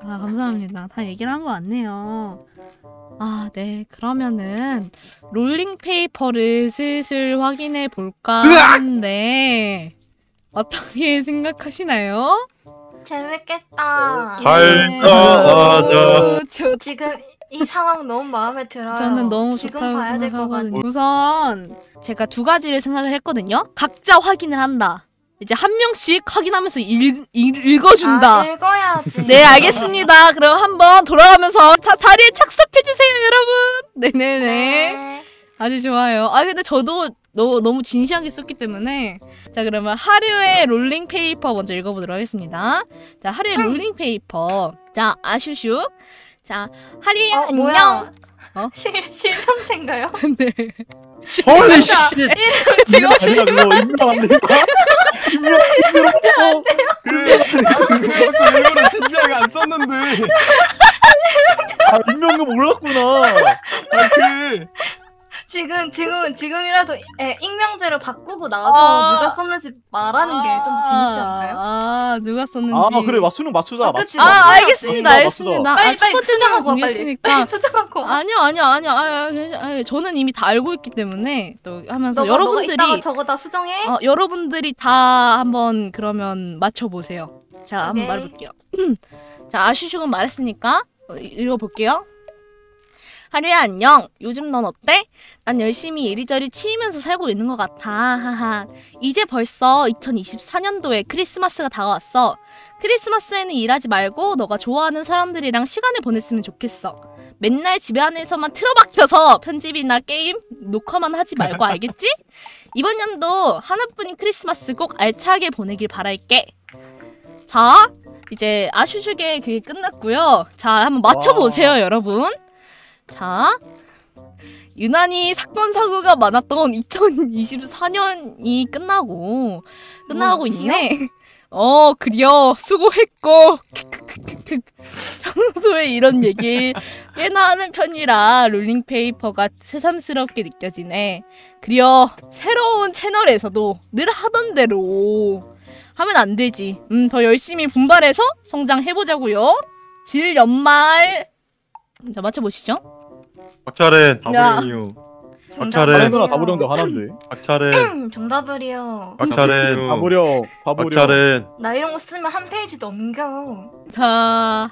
아, 감사합니다. 다 얘기를 한 거 같네요. 아, 네. 그러면은 롤링 페이퍼를 슬슬 확인해 볼까 하는데 어떻게 생각하시나요? 재밌겠다. 달가자. 지금 이 상황 너무 마음에 들어요. 저는 너무 지금 좋다고 봐야 될 것 생각하거든요. 같아요. 우선 제가 두 가지를 생각을 했거든요. 각자 확인을 한다. 이제 한 명씩 확인하면서 읽어준다. 아, 읽어야지. 네, 알겠습니다. 그럼 한번 돌아가면서 자리에 착석해주세요, 여러분. 네네네. 네. 아주 좋아요. 아, 근데 저도 너무 진지하게 썼기 때문에. 자, 그러면 하류의 롤링 페이퍼 먼저 읽어보도록 하겠습니다. 자, 하류의 롤링 페이퍼. 자, 아슈슈. 자, 하류야, 안녕. 뭐야? 어? 실명체인가요? 네. 홀리 씨. 지금 자리가 그거 임명 안 된다. 이거는 진지하게 안 썼는데. 아 임명도 몰랐구나. 지금이라도 익명제로 바꾸고 나서 누가 썼는지 말하는 게 좀 더 재밌지 않을까요? 아, 누가 썼는지. 아 그래 맞추는 맞추자. 그치, 맞추자. 아, 맞추자. 알겠습니다. 맞추자. 알겠습니다. 빨리 첫 번째 수정하고 와, 빨리. 공개했으니까. 빨리 수정하고. 아니요. 저는 이미 다 알고 있기 때문에 또 하면서 너가 여러분들이 이따가 저거 다 수정해. 여러분들이 다 한번 그러면 맞춰보세요. 자, 한번 오케이. 말해볼게요. 자, 아슈슈는 말했으니까 읽어볼게요. 하루야, 안녕. 요즘 넌 어때? 난 열심히 이리저리 치이면서 살고 있는 것 같아. 하하. 이제 벌써 2024년도에 크리스마스가 다가왔어. 크리스마스에는 일하지 말고 너가 좋아하는 사람들이랑 시간을 보냈으면 좋겠어. 맨날 집에 안에서만 틀어박혀서 편집이나 게임, 녹화만 하지 말고 알겠지? 이번 연도 하나뿐인 크리스마스 꼭 알차게 보내길 바랄게. 자, 이제 아슈슈게 그게 끝났고요. 자, 한번 맞춰보세요, 여러분. 자, 유난히 사건 사고가 많았던 2024년이 끝나고 있네. 그려 수고했고 평소에 이런 얘기 꽤나 하는 편이라 롤링페이퍼가 새삼스럽게 느껴지네. 그려 새로운 채널에서도 늘 하던 대로 하면 안 되지. 더 열심히 분발해서 성장해보자고요. 질 연말. 자, 맞춰보시죠. 박차렌. 야. 박차렌. 누나 다 보려는데 화난데. 박차렌. 정답을이요. 박차렌. 바보려. 박차렌. 나 이런 거 쓰면 한 페이지 넘겨. 자,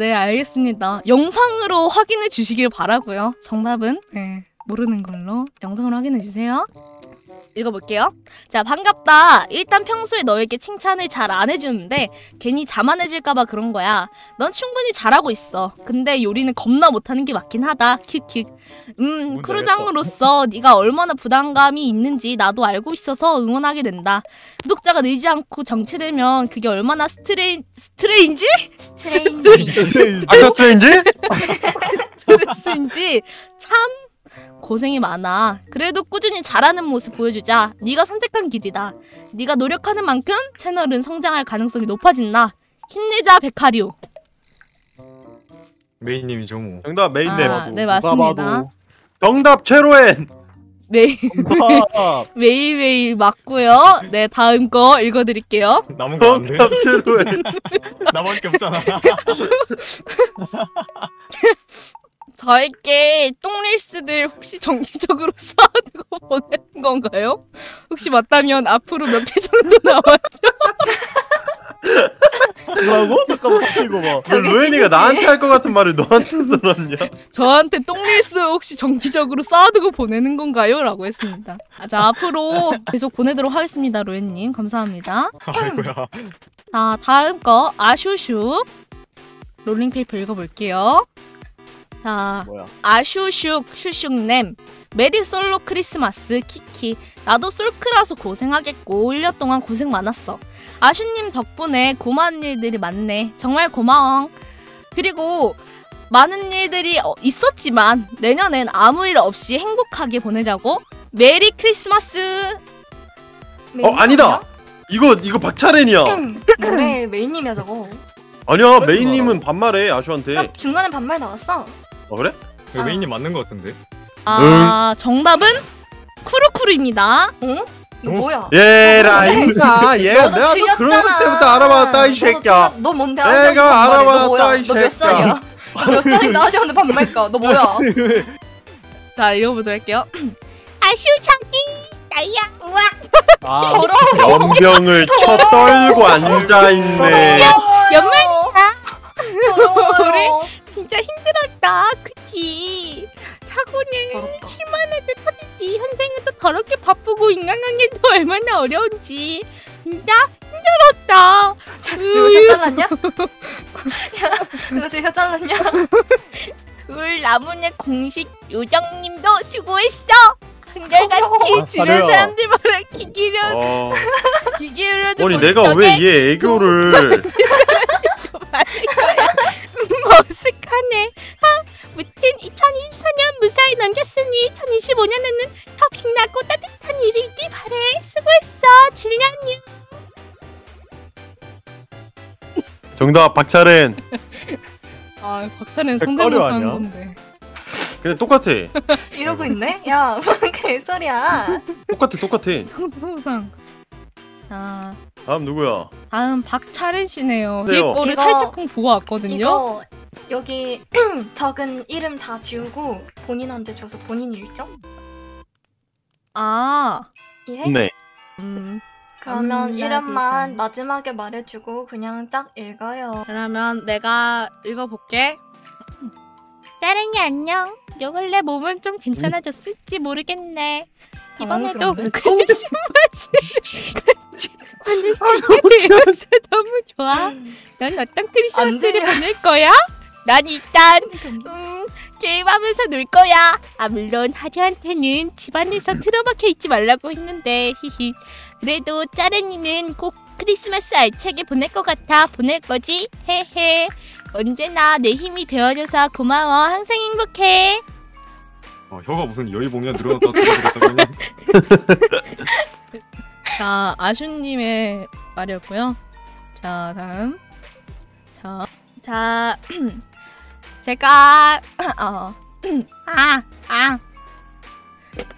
네, 알겠습니다. 영상으로 확인해 주시길 바라고요. 정답은 네, 모르는 걸로 영상으로 확인해 주세요. 읽어볼게요. 자, 반갑다. 일단 평소에 너에게 칭찬을 잘 안 해주는데 괜히 자만해질까봐 그런 거야. 넌 충분히 잘하고 있어. 근데 요리는 겁나 못하는 게 맞긴 하다. 킥킥. 크루장으로서 네가 얼마나 부담감이 있는지 나도 알고 있어서 응원하게 된다. 구독자가 늘지 않고 정체되면 그게 얼마나 스트레인지? 아까 스트레인지? 스트레스인지 참 고생이 많아. 그래도 꾸준히 잘하는 모습 보여주자. 네가 선택한 길이다. 네가 노력하는 만큼 채널은 성장할 가능성이 높아진다. 힘내자, 백하류. 메인님이죠 뭐. 정답 메인님. 네, 맞습니다. 봐도. 정답 최로엔. 매일매일 맞고요. 네, 다음 거 읽어드릴게요. 남은 거 안 돼? 정답 최로엔. 나밖에 없잖아. 저에게 똥릴스들 혹시 정기적으로 쌓아두고 보내는 건가요? 혹시 맞다면 앞으로 몇 개 정도 나왔죠? 뭐라고? 잠깐만 다시 읽어봐. 저게 로엔이가 찐이지. 나한테 할 것 같은 말을 너한테 써놨냐? 저한테 똥릴스 혹시 정기적으로 쌓아두고 보내는 건가요? 라고 했습니다. 자, 앞으로 계속 보내도록 하겠습니다, 로엔님. 감사합니다. 아이고야. 자, 다음 거 아슈슈 롤링페이퍼 읽어볼게요. 자, 뭐야? 아슈슉 슈슉냄 메리 솔로 크리스마스 키키. 나도 솔크라서 고생하겠고 1년 동안 고생 많았어. 아슈님 덕분에 고마운 일들이 많네. 정말 고마워. 그리고 많은 일들이 있었지만 내년엔 아무 일 없이 행복하게 보내자고. 메리 크리스마스. 아니다. 이거 박차렌이야. 뭐래 메인님이야 저거. 아니야 메인님은 반말해 아슈한테. 나 중간에 반말 나왔어. 그래? 그 메인님 맞는 거 같은데. 정답은 쿠루쿠루입니다. 너 뭐야? 얘라 이가 얘가 너도 내가 또 그런 틀렸잖아. 것 때부터 알아봤다 이 새끼야. 너 뭔데? 내가 알아봤다, 이 너 몇 새끼야. 살이야? 너 몇 살인데 아시한테 반말까? 너 뭐야? 자 읽어보도록 할게요. 아슈 저기 나야. 우와. 아, 연병을 쳐 떨고 앉아있네. 연말이다. 더러워요. 진짜 힘들었다. 그치? 사고는 더럽다. 실만할 때 터지지. 현생은 또 더럽게 바쁘고 인간관계도 얼마나 어려운지. 진짜 힘들었다. 혀 잘랐냐? 야, 너 지금 혀 잘랐냐? 나무의 공식 요정님도 수고했어. 한결같이 주변 잘해요. 사람들 말에 귀 기울여주고 아니 내가 왜 얘 애교를 머쓱하네. 무튼 2024년 무사히 넘겼으니 2025년에는 더 빛나고 따뜻한 일이 있길 바래. 수고했어 질량님. 정답 박차렌. 아 박찬은 성대모사 성대모사 하는 한 건데. 그냥 똑같아. 이러고 있네? 야, 뭔 개소리야. 똑같아. 성대모사. 자 다음 누구야? 다음 박차렌 씨네요. 네. 뒤에 거를 이거- 살짝쿵 보고 왔거든요. 이거 여기 적은 이름 다 지우고 본인한테 줘서 본인 일정? 아 이해? 네. 그러면 이름만 한마디만. 마지막에 말해주고 그냥 딱 읽어요. 그러면 내가 읽어볼게. 짜랭이 안녕. 요 근래 몸은 좀 괜찮아졌을지 모르겠네. 이번에도 당황스러운데? 크리스마스를 같이 보낼 수 있게 되어서 너무 좋아. 넌 어떤 크리스마스를 들려. 보낼 거야? 난 일단 게임하면서 놀 거야. 아 물론 하루한테는 집안에서 틀어박혀 있지 말라고 했는데 히히. 그래도 짜렌이는 꼭 크리스마스 알차게 보낼 것 같아. 보낼 거지? 헤헤. 언제나 내 힘이 되어줘서 고마워. 항상 행복해. 혀가 무슨 여의봉이야 늘어났다 떨어졌다. 자 아슈님의 말이었고요. 자 다음 자 제가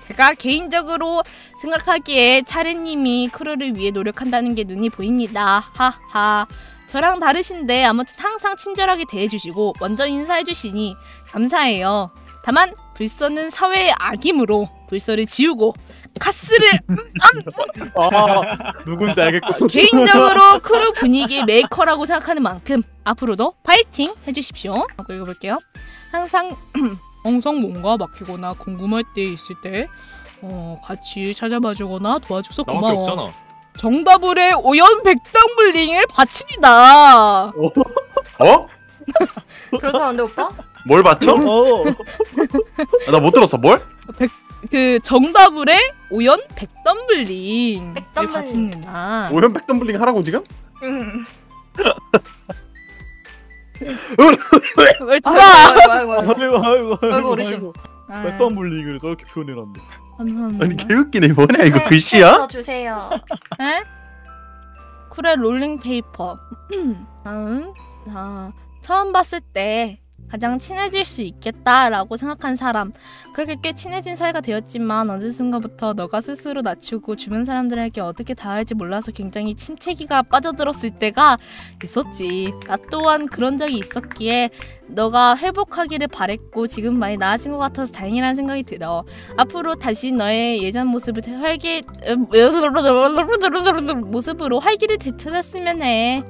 제가 개인적으로 생각하기에 차례님이 크루를 위해 노력한다는 게 눈이 보입니다. 하하. 저랑 다르신데 아무튼 항상 친절하게 대해주시고 먼저 인사해주시니 감사해요. 다만 불서는 사회의 악이므로 불서를 지우고 카스를 아, 누군지 알겠고. 개인적으로 크루 분위기의 메이커라고 생각하는 만큼 앞으로도 파이팅 해주십시오. 하고 읽어볼게요. 항상 뭔가 막히거나 궁금할 때 있을 때 같이 찾아봐주거나 도와줘서 나밖에 고마워. 없잖아. 정답을 해 오연 백당블링을 바칩니다. 어? 그렇다는데 오빠? 뭘 맞춰? 나 못 들었어. 뭘? 그 정답을 해 오연 백덤블링을 백덤블링. 바칩니다. 오현 백덤블링 하라고 지금? 응. 왜 아이고 돌아? 아이고 아이고. 아이고 어르신. 백덤 불링을 저렇게 표현해놨네. 감사합니다. 아니 개웃기네. 뭐냐 이거 네, 글씨야? 주세요. 에? 쿨의 롤링 페이퍼. 다음. 자, 처음 봤을 때 가장 친해질 수 있겠다라고 생각한 사람. 그렇게 꽤 친해진 사이가 되었지만 어느 순간부터 너가 스스로 낮추고 주변 사람들에게 어떻게 다할지 몰라서 굉장히 침체기가 빠져들었을 때가 있었지. 나 또한 그런 적이 있었기에 너가 회복하기를 바랬고 지금 많이 나아진 것 같아서 다행이라는 생각이 들어. 앞으로 다시 너의 예전 모습을 모습으로 활기를 되찾았으면 해.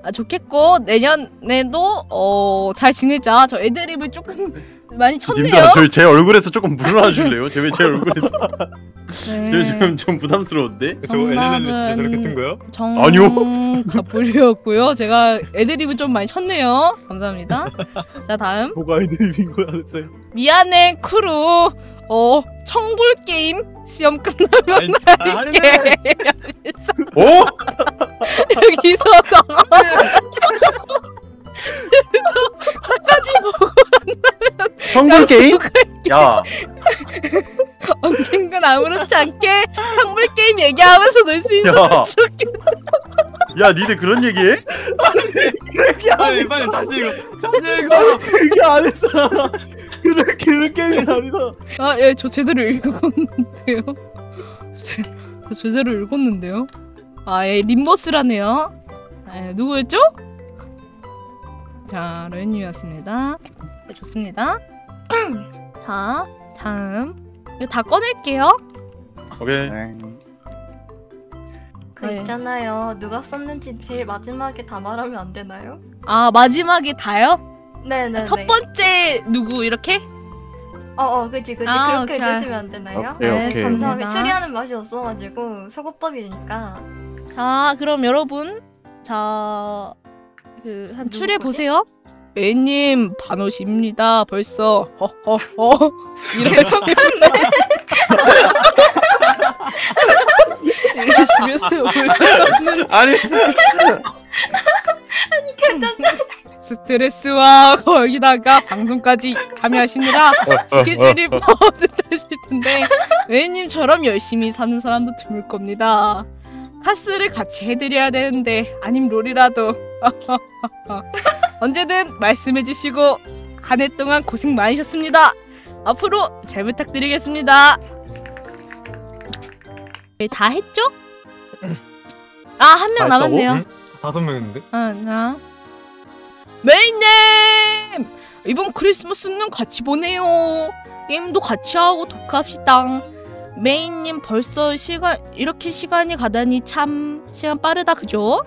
아, 좋겠고 내년에도 잘 지내자. 저 애드립을 조금 많이 쳤네요. 님들 저제 얼굴에서 조금 물러나 주실래요? 제 왜 제 얼굴에서 네. 저 지금 좀 부담스러운데? 저 엘렐렐레 진짜 저렇게 뜬 거야? 아니요. 가불이었고요. 제가 애드립을 좀 많이 쳤네요. 감사합니다. 자 다음 뭐가 애드립인 거야 대체? 미안해 크루. 청불 게임 시험 끝나면 할게. 어? 여기서 정말 끝까지 보고 성불 게임? 약속할게. 야, 언젠간 아무렇지 않게 청불 게임 얘기하면서 놀 수 야. 있었으면 좋겠다. 야, 니들 그런 얘기해? 빨리 다시 읽어. 그게 아니었어. 그런 게임이 아니다. 아, 예, 저 제대로 읽었는데요. 그 제대로 읽었는데요. 아, 예, 림버스라네요. 예, 누구였죠? 자, 로엔님이었습니다. 네, 좋습니다. 자, 다음 이거 다 꺼낼게요. 오케이. 그 네. 있잖아요. 누가 썼는지 제일 마지막에 다 말하면 안 되나요? 아, 마지막에 다요? 네네. 첫 번째 누구 이렇게? 그치. 아, 그렇게 오케이. 해주시면 안 되나요? 오케이, 네, 오케이. 감사합니다. 추리하는 맛이 없어가지고 소고법이니까. 자, 그럼 여러분, 자, 그 한 추리해 누구 보세요. 애님 반옷입니다. 벌써 허허허 이러시면 이러시면서 아니 스트레스와 거기다가 방송까지 참여하시느라 스케줄이 뻗으실 텐데 애님처럼 열심히 사는 사람도 드물 겁니다. 카스를 같이 해드려야 되는데 아님 롤이라도 언제든 말씀해주시고 한 해 동안 고생 많으셨습니다. 앞으로 잘 부탁드리겠습니다. 다 했죠? 아, 한 명 다 했다고? 남았네요. 응? 5명인데? 자. 메인님! 이번 크리스마스는 같이 보내요. 게임도 같이 하고 토크합시다. 메인님 벌써 이렇게 시간이 가다니 참 시간 빠르다 그죠?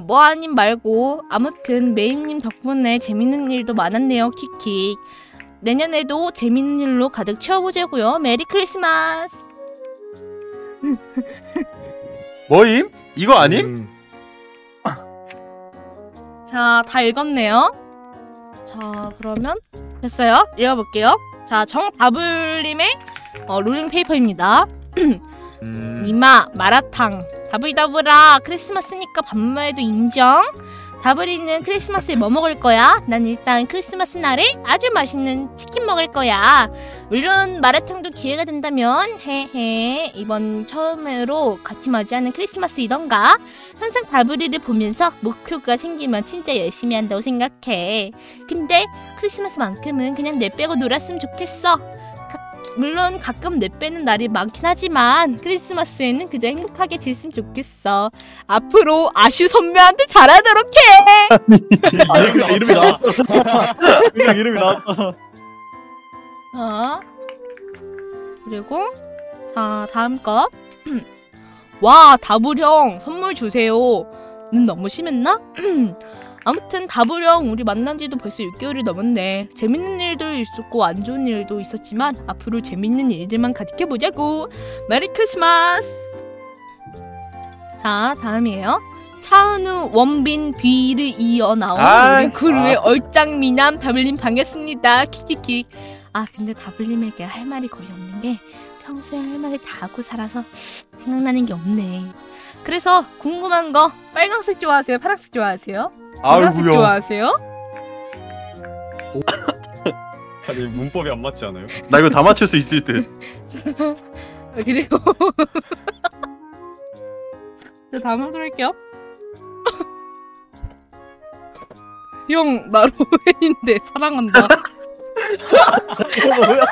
뭐 아님 말고 아무튼 메인님 덕분에 재밌는 일도 많았네요. 킥킥. 내년에도 재밌는 일로 가득 채워보자고요. 메리 크리스마스. 뭐임? 이거 아님? 자, 다 읽었네요. 자, 그러면 됐어요. 읽어볼게요. 자, 정다블님의 롤링 페이퍼입니다. 니마 마라탕 다블다블아 크리스마스니까 반말도 인정. 다블이는 크리스마스에 뭐 먹을 거야? 난 일단 크리스마스 날에 아주 맛있는 치킨 먹을 거야. 물론 마라탕도 기회가 된다면 헤헤 이번 처음으로 같이 맞이하는 크리스마스이던가. 항상 다블이를 보면서 목표가 생기면 진짜 열심히 한다고 생각해. 근데 크리스마스만큼은 그냥 뇌 빼고 놀았으면 좋겠어. 물론 가끔 뇌 빼는 날이 많긴 하지만 크리스마스에는 그저 행복하게 지냈으면 좋겠어. 앞으로 아슈 선배한테 잘하도록 해. 아니 그냥 이름이 나왔잖아. 그냥 이름이 나왔잖아. 그리고 자 다음 거. 와 다불 형 선물 주세요. 는 너무 심했나? 아무튼 다불 형 우리 만난 지도 벌써 6개월이 넘었네. 재밌는 일도 있었고 안 좋은 일도 있었지만 앞으로 재밌는 일들만 가득해보자고. 메리 크리스마스. 자 다음이에요. 차은우 원빈 비를 이어 나온 우리 크루의 얼짱미남 다블님 반갑습니다. 킥킥킥. 아 근데 다블님에게 할 말이 거의 없는 게 평소에 할 말을 다 하고 살아서 생각나는 게 없네. 그래서 궁금한 거 빨강색 좋아하세요? 파란색 좋아하세요? 노란색 아이고요. 좋아하세요? 아니 문법이 안 맞지 않아요? 나 이거 다 맞출 수 있을 듯. 그리고 자, 다음 하도록 할게요. 형, 나 로엔인데 사랑한다. 뭐야?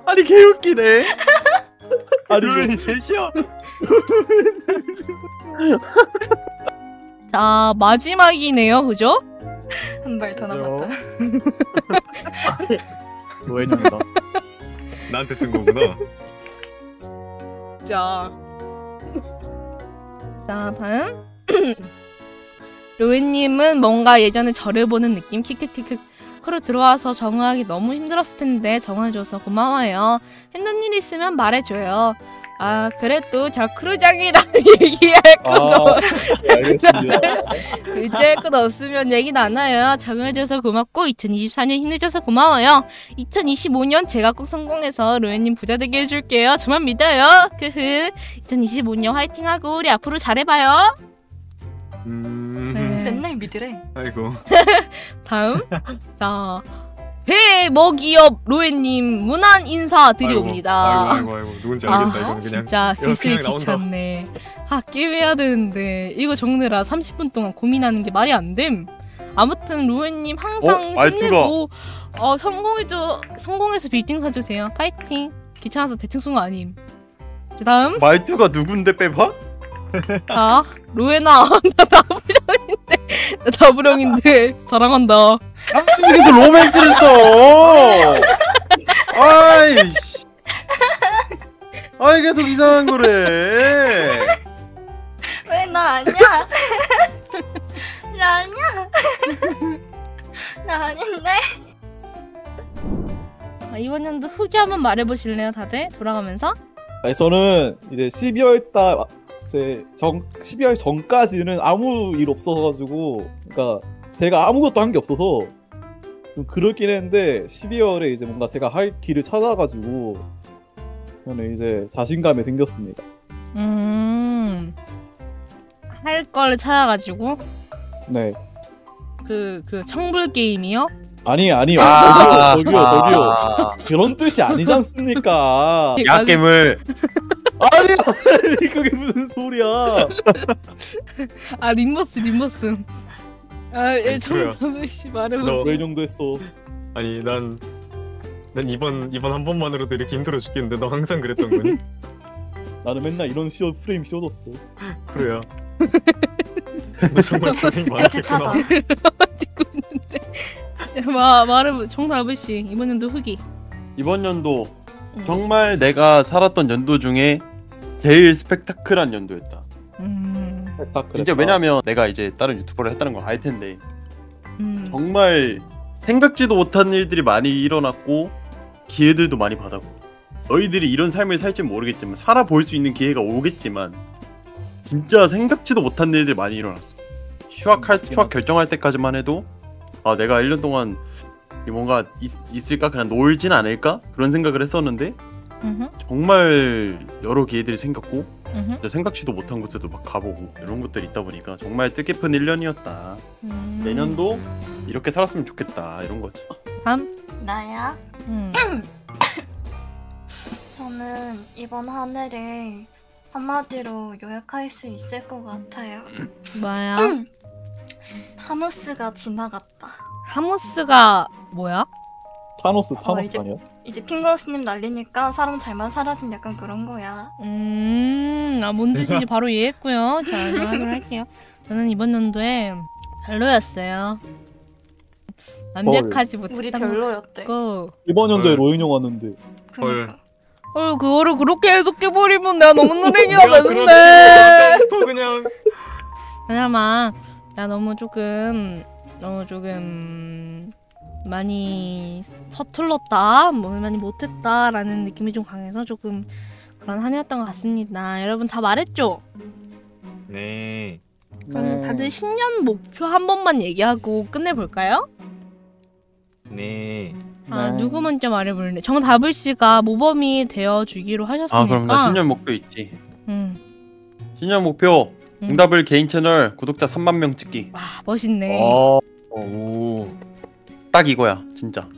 아니 개웃기네. 아니 루엔이 셋이야. 자, 마지막이네요. 그죠? 한 발 더 남았다. 로엔입니다. 나한테 쓴 거구나. 자, 다음. 로엔님은 뭔가 예전에 저를 보는 느낌. 킥킥킥킥. 크루 들어와서 정하기 너무 힘들었을 텐데 정해줘서 고마워요. 힘든 일 있으면 말해줘요. 아 그래도 저 크루장이랑 얘기할 것도 의지할 것 없으면 얘기 나눠요. 정해줘서 고맙고 2024년 힘내줘서 고마워요. 2025년 제가 꼭 성공해서 로엔님 부자 되게 해줄게요. 저만 믿어요. 2025년 화이팅하고 우리 앞으로 잘해봐요. 네. 맨날 믿으래. 아이고. 다음 자 대먹이업 로엔님 문안 인사 드리옵니다. 아이고 누군지 알겠다. 이건 그냥 진짜 이거 글쓰기 그냥 나온다. 귀찮네. 게임 해야 되는데 이거 적느라 30분 동안 고민하는 게 말이 안 됨. 아무튼 로엔님 항상 말투가. 힘내고 성공해서 빌딩 사주세요. 파이팅. 귀찮아서 대충 쓴 거 아님. 그 다음 말투가 누군데 빼봐? 자 로엔아 나 나부령인데 자랑한다. 깜짝에서 로맨스를 써. 아이씨. 아이 계속 이상한 거래. 왜 나 아니야? 나 아니야? 나 아닌데? 이번 연도 후기 한번 말해보실래요, 다들? 돌아가면서? 아니, 저는 이제 12월 달 12월 전까지는 아무 일 없어가지고, 그러니까 제가 아무것도 한 게 없어서 좀 그렇긴 했는데 12월에 이제 뭔가 제가 할 길을 찾아가지고 저는 이제 자신감이 생겼습니다. 할 걸 찾아가지고 네. 그 청불 게임이요? 아니요. 아, 저기요. 그런 뜻이 아니지 않습니까? 약겜을. 아니, 그게 무슨 소리야? 아 림버스. 그래요. 정답씨 말해보세요. 왜 정도 했어? 아니 난 이번 한 번만으로도 이렇게 힘들어 죽겠는데 너 항상 그랬던 거니? 나는 맨날 이런 프레임 씌워줬어. 그래요. 너 정말 고생이 많았겠구나. 찍고 있는데. 말해보. 정답씨 이번 연도 후기. 이번 연도 정말 내가 살았던 연도 중에 제일 스펙타클한 연도였다. 진짜 왜냐면 내가 이제 다른 유튜버를 했다는 걸 알 텐데 정말 생각지도 못한 일들이 많이 일어났고 기회들도 많이 받았고 너희들이 이런 삶을 살지 모르겠지만 살아볼 수 있는 기회가 오겠지만 진짜 생각지도 못한 일들이 많이 일어났어. 휴학 결정할 때까지만 해도 아 내가 1년 동안 뭔가 있을까 그냥 놀진 않을까 그런 생각을 했었는데 정말 여러 기회들이 생겼고 진짜 생각지도 못한 곳에도 막 가보고 이런 것들이 있다 보니까 정말 뜻깊은 1년이었다. 내년도 이렇게 살았으면 좋겠다 이런 거지. 나야? 저는 이번 한 해를 한마디로 요약할 수 있을 것 같아요. 뭐야? 타노스가 지나갔다. 하모스가 뭐야? 타노스 이제- 아니야? 이제 핑거스님 날리니까 사람 잘만 사라진 약간 그런 거야. 뭔 뜻인지 바로 이해했고요. 자, 하도록 할게요. 저는 이번 연도에 별로였어요. 완벽하지 우리 못했던 별로였대. 거. 이번 연도에 헐. 로인 형 왔는데. 그러니까. 그거를 그렇게 해석해버리면 내가 너무 느리게 내가 되는데. 또 그냥 그나마 나 너무 조금 많이 서툴렀다, 많이 못했다라는 느낌이 좀 강해서 조금 그런 한 해였던 것 같습니다. 여러분 다 말했죠? 네. 그럼 다들 신년 목표 한 번만 얘기하고 끝내볼까요? 네. 누구 먼저 말해볼래? 정다블 씨가 모범이 되어주기로 하셨으니까. 아 그럼 나 신년 목표 있지. 응. 신년 목표 정답을 개인 채널 구독자 3만 명 찍기. 와 멋있네. 오. 딱 이거야 진짜.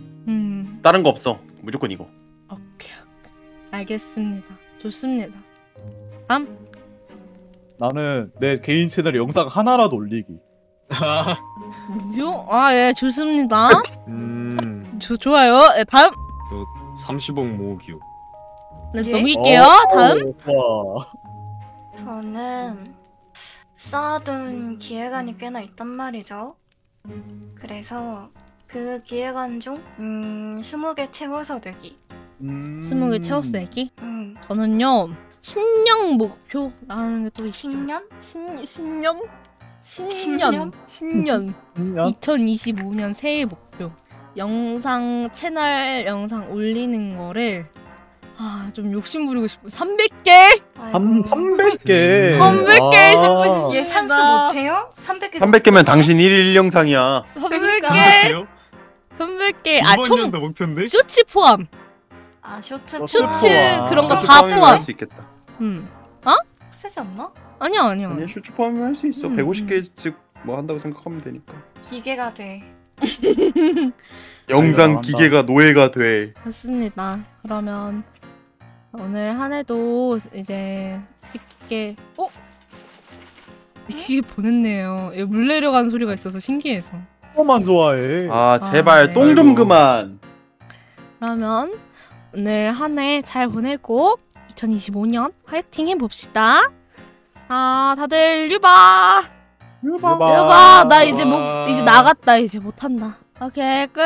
다른 거 없어. 무조건 이거. 오케이. 알겠습니다. 좋습니다. 나는 내 개인 채널에 영상 하나라도 올리기. 예, 좋습니다. 좋아요. 예, 다음. 30억 모으기요. 네, 넘길게요. 다음. 와. 저는 쌓아둔 기획안이 꽤나 있단 말이죠. 그래서 그 기획안 중 20개 채워서 내기. 20개 채워서 내기. 저는요 신년 목표라는 게 또 신년? 신년 2025년 새해 목표. 채널 영상 올리는 거를 좀 욕심 부리고 싶어. 300개? 300개. 300개 싶으시죠? 얘 산수 못해요? 300개 300개면 당신 1일 영상이야. 300개? 300개. 이번 총 연도 목표인데? 쇼츠 포함. 쇼츠 쇼츠 그런 거 슈츠 다 포함이면 포함. 할 수 있겠다. 세지 않나? 아니야. 아니 슈츠 포함이면 할 수 있어. 150개씩 뭐 한다고 생각하면 되니까. 기계가 돼. 영상 잘한다. 기계가 노예가 돼. 좋습니다. 그러면 오늘 한 해도 이제 깊게 이게 보냈네요. 물 내려가는 소리가 있어서 신기해서. 만 좋아해. 아 제발 네. 똥 좀 아이고. 그만. 그러면 오늘 한 해 잘 보내고 2025년 화이팅 해봅시다. 아 다들 유바. 유바. 유바 나 이제 이제 나갔다 이제 못한다. 오케이 끝.